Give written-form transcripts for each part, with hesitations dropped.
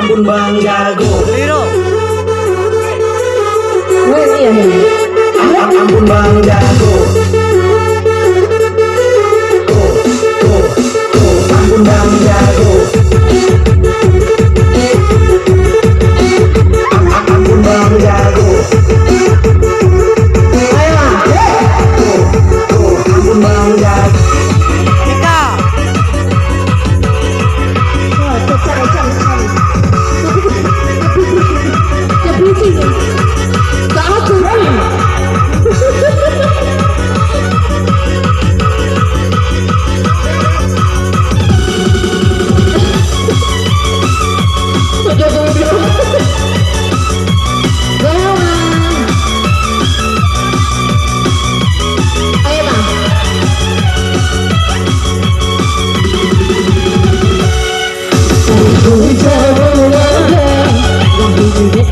Ampun Bang Jago. Ampun Bang Jago. Ampun Bang Jago. Ampun Bang Jago. Ayo. Ampun Bang Jago.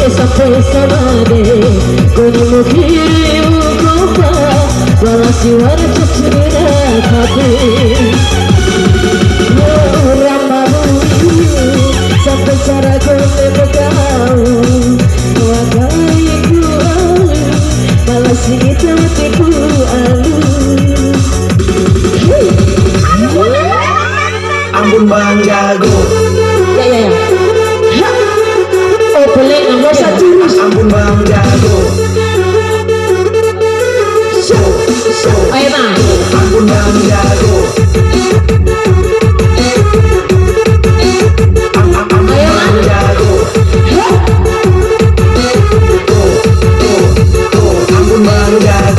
Sampai samade kuni mukhiru kopa wala siwar chachira khate ramaru sampai cara kone begau wagai ku balas kita tipu alu. Ampun Bang Jago. Ya boleh nomor satu. Ampun Bang Jago. Ayo Bang. Ampun Bang Jago. Ampun Bang Jago. Ampun Bang Jago.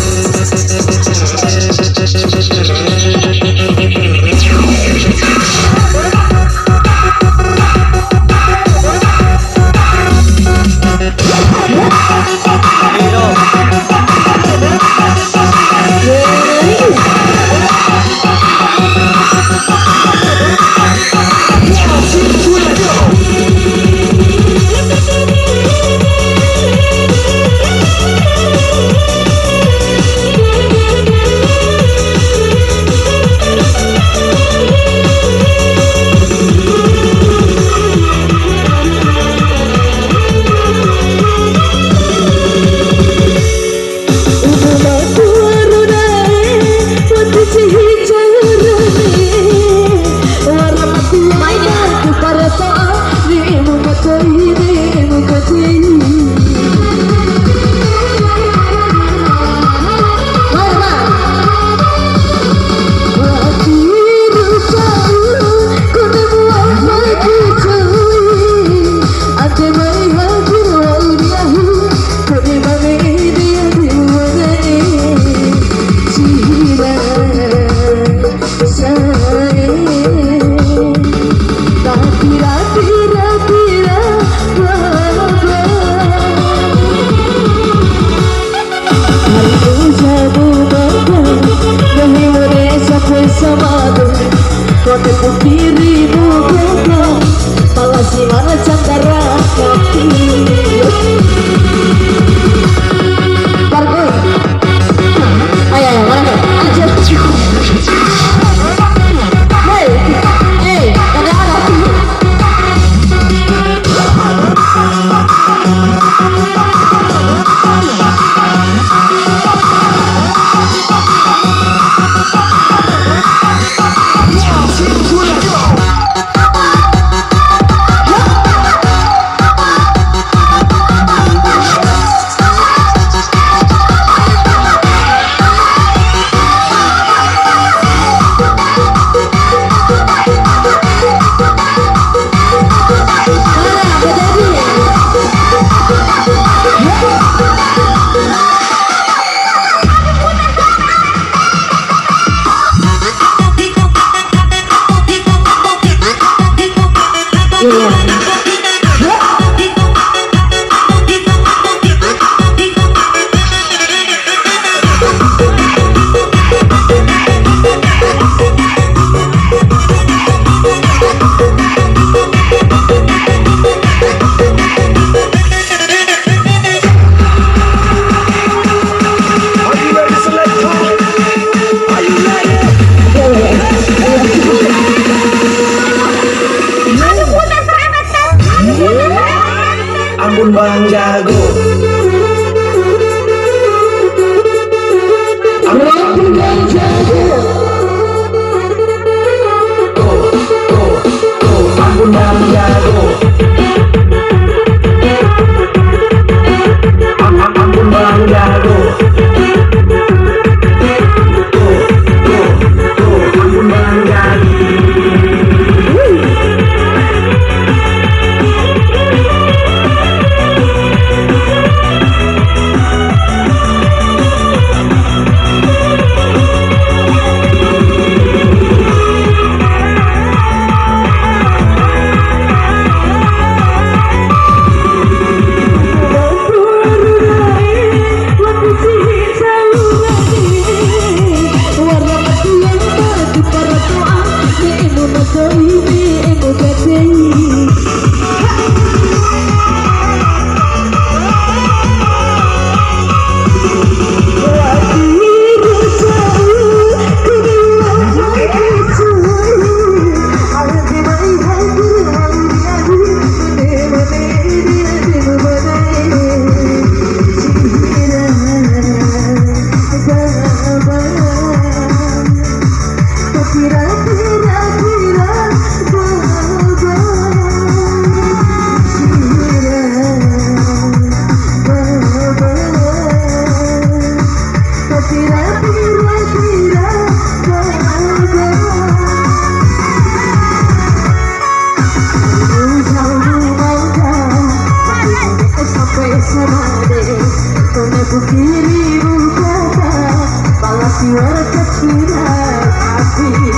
Bang Jago. Ampun Bang Jago. Ampun Bang Jago. Ampun Bang Jago. Ampun Bang Jago. Kiri buka balas warga sudah api.